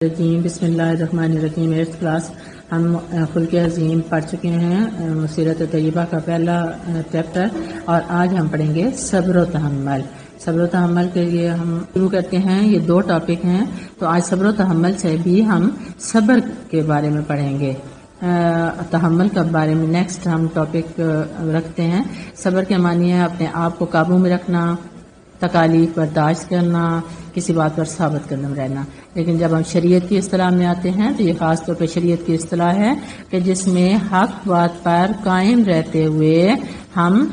الرجیم بسم اللہ الرحمن الرحیم 8th کلاس ہم خلق عظیم پڑھ چکے ہیں سیرت طیبہ کا پہلا چیپٹر اور آج ہم پڑھیں گے صبر و تحمل. صبر و تحمل کے لیے ہم شروع کرتے ہیں. یہ دو ٹاپک ہیں تو آج صبر و تحمل سے بھی ہم صبر کے بارے میں پڑھیں گے. تحمل کے بارے میں نیکسٹ ہم ٹاپک رکھتے ہیں. صبر کے معنی ہے اپنے آپ کو قابو میں رکھنا، تکالیف برداشت کرنا، کسی بات پر ثابت قدم رہنا. لیکن جب ہم شریعت کی اصطلاح میں آتے ہیں تو یہ خاص طور پہ شریعت کی اصطلاح ہے کہ جس میں حق بات پر قائم رہتے ہوئے ہم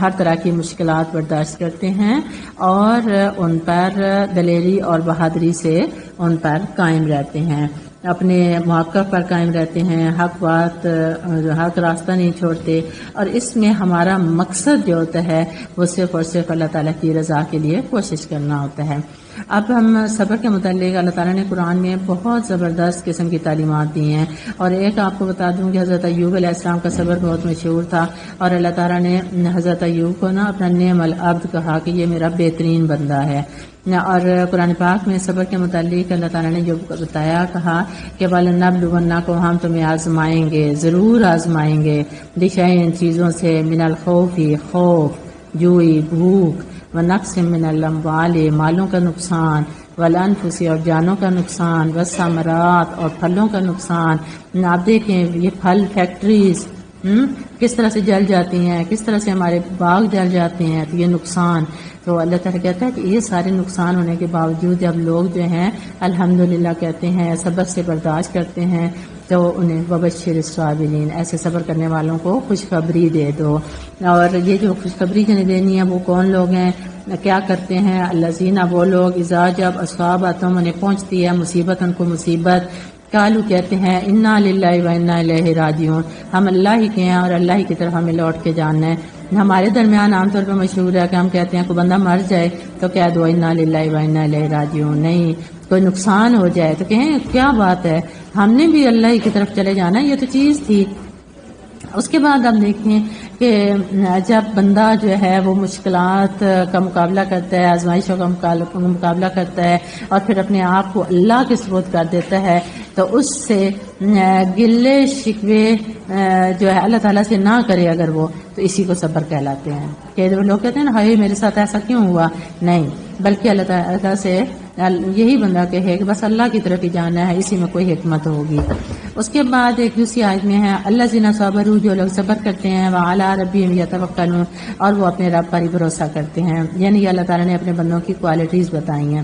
ہر طرح کی مشکلات برداشت کرتے ہیں اور ان پر دلیری اور بہادری سے ان پر قائم رہتے ہیں، اپنے موقف پر قائم رہتے ہیں، حق راستہ نہیں چھوڑتے. اور اس میں ہمارا مقصد جو ہوتا ہے وہ صرف اور صرف اللہ تعالیٰ کی رضا کے لیے کوشش کرنا ہوتا ہے. اب ہم صبر کے متعلق اللہ تعالیٰ نے قرآن میں بہت زبردست قسم کی تعلیمات دی ہیں، اور ایک آپ کو بتا دوں کہ حضرت ایوب علیہ السلام کا صبر بہت مشہور تھا، اور اللہ تعالیٰ نے حضرت ایوب کو اپنا نعم العبد کہا کہ یہ میرا بہترین بندہ ہے. اور قرآن پاک میں صبر کے متعلق اللہ تعالیٰ نے جو بتایا کہا کہ وَلَنَبْلُوَنَّكُمْ ہم تمہیں آزمائیں گے، ضرور آزمائیں گے، ان چیزوں سے من الخوف خوف، جوئی بھوک، وَنَقْصٍ مِّنَ الْأَمْوَالِ مالوں کا نقصان، وَالْأَنفُسِ اور جانوں کا نقصان، وَالثَّمَرَاتِ اور پھلوں کا نقصان. آپ دیکھیں یہ پھل فیکٹریز کس طرح سے جل جاتی ہیں، کس طرح سے ہمارے باغ جل جاتے ہیں، تو یہ نقصان. تو اللہ تعالیٰ کہتا ہے کہ یہ سارے نقصان ہونے کے باوجود جب لوگ جو ہیں الحمدللہ کہتے ہیں، صبر سے برداشت کرتے ہیں، تو انہیں وبشر الصابرین ایسے صبر کرنے والوں کو خوشخبری دے دو. اور یہ جو خوشخبری جنہیں دینی ہے وہ کون لوگ ہیں، کیا کرتے ہیں؟ الذین وہ لوگ اذا جب اصابتہم انہیں پہنچتی ہے مصیبت، ان کو مصیبت، قالو کہتے ہیں انا للہ و انا الیہ راجعون، ہم اللہ ہی کے ہیں اور اللہ ہی کی طرف ہمیں لوٹ کے جانا ہے. ہمارے درمیان عام طور پہ مشہور ہے کہ ہم کہتے ہیں کوئی بندہ مر جائے تو کہہ دو انا للہ و انا الیہ راجعون. نہیں، کوئی نقصان ہو جائے تو کہیں کیا بات ہے، ہم نے بھی اللہ ہی کی طرف چلے جانا، یہ تو چیز تھی. اس کے بعد آپ دیکھیں کہ جب بندہ جو ہے وہ مشکلات کا مقابلہ کرتا ہے، آزمائشوں کا مقابلہ کرتا ہے اور پھر اپنے آپ کو اللہ کے سپرد کر دیتا ہے، تو اس سے گلے شکوے جو ہے اللہ تعالیٰ سے نہ کرے اگر وہ، تو اسی کو صبر کہلاتے ہیں. کہ لوگ کہتے ہیں نا ہائے میرے ساتھ ایسا کیوں ہوا، نہیں، بلکہ اللہ تعالیٰ سے یہی بندہ کہے کہ بس اللہ کی طرف ہی جانا ہے، اسی میں کوئی حکمت ہوگی. اس کے بعد ایک دوسری آیت میں ہے الذین صبروا جو لوگ صبر کرتے ہیں، وعلی ربہم یتوکلون اور وہ اپنے رب پر ہی بھروسہ کرتے ہیں. یعنی اللہ تعالیٰ نے اپنے بندوں کی کوالٹیز بتائی ہیں.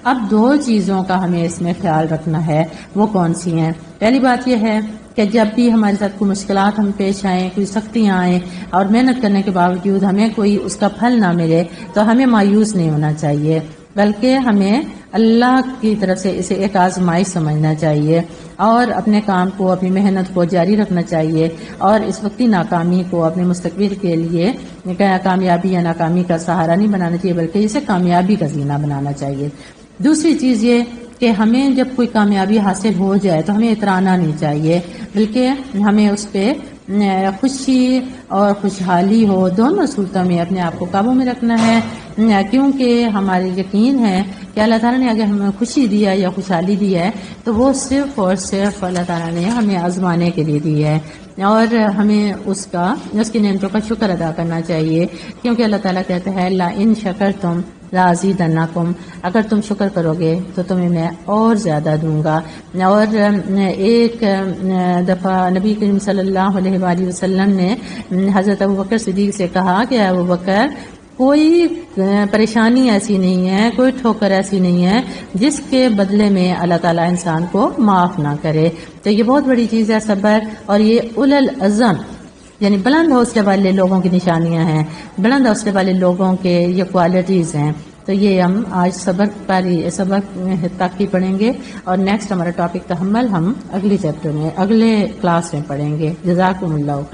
اب دو چیزوں کا ہمیں اس میں خیال رکھنا ہے، وہ کون سی ہیں؟ پہلی بات یہ ہے کہ جب بھی ہمارے ساتھ کوئی مشکلات ہم پیش آئیں، کوئی سختیاں آئیں اور محنت کرنے کے باوجود ہمیں کوئی اس کا پھل نہ ملے تو ہمیں مایوس نہیں ہونا چاہیے، بلکہ ہمیں اللہ کی طرف سے اسے ایک آزمائش سمجھنا چاہیے اور اپنے کام کو، اپنی محنت کو جاری رکھنا چاہیے اور اس وقتی ناکامی کو اپنے مستقبل کے لیے کامیابی یا ناکامی کا سہارا نہیں بنانا چاہیے، بلکہ اسے کامیابی کا زینہ بنانا چاہیے. دوسری چیز یہ کہ ہمیں جب کوئی کامیابی حاصل ہو جائے تو ہمیں اترانا نہیں چاہیے، بلکہ ہمیں اس پہ خوشی اور خوشحالی ہو، دونوں صورتوں میں اپنے آپ کو قابو میں رکھنا ہے. کیونکہ ہمارے یقین ہے کہ اللہ تعالیٰ نے اگر ہمیں خوشی دی ہے یا خوشحالی دی ہے تو وہ صرف اور صرف اللہ تعالیٰ نے ہمیں آزمانے کے لیے دی ہے، اور ہمیں اس کی نعمتوں کا شکر ادا کرنا چاہیے. کیونکہ اللہ تعالیٰ کہتا ہے لَإِن شَكَرْتُمْ لَأَزِيدَنَّكُمْ اگر تم شکر کرو گے تو تمہیں میں اور زیادہ دوں گا. اور ایک دفعہ نبی کریم صلی اللہ علیہ وآلہ وسلم نے حضرت ابوبکر صدیق سے کہا کہ ابوبکر کوئی پریشانی ایسی نہیں ہے، کوئی ٹھوکر ایسی نہیں ہے جس کے بدلے میں اللہ تعالیٰ انسان کو معاف نہ کرے. تو یہ بہت بڑی چیز ہے صبر، اور یہ اولو العزم یعنی بلند حوصلے والے لوگوں کی نشانیاں ہیں، بلند حوصلے والے لوگوں کے یہ کوالٹیز ہیں. تو یہ ہم آج سبق تک ہی پڑھیں گے، اور نیکسٹ ہمارا ٹاپک تحمل ہم اگلے چیپٹر میں، اگلے کلاس میں پڑھیں گے. جزاکم اللہ خیر.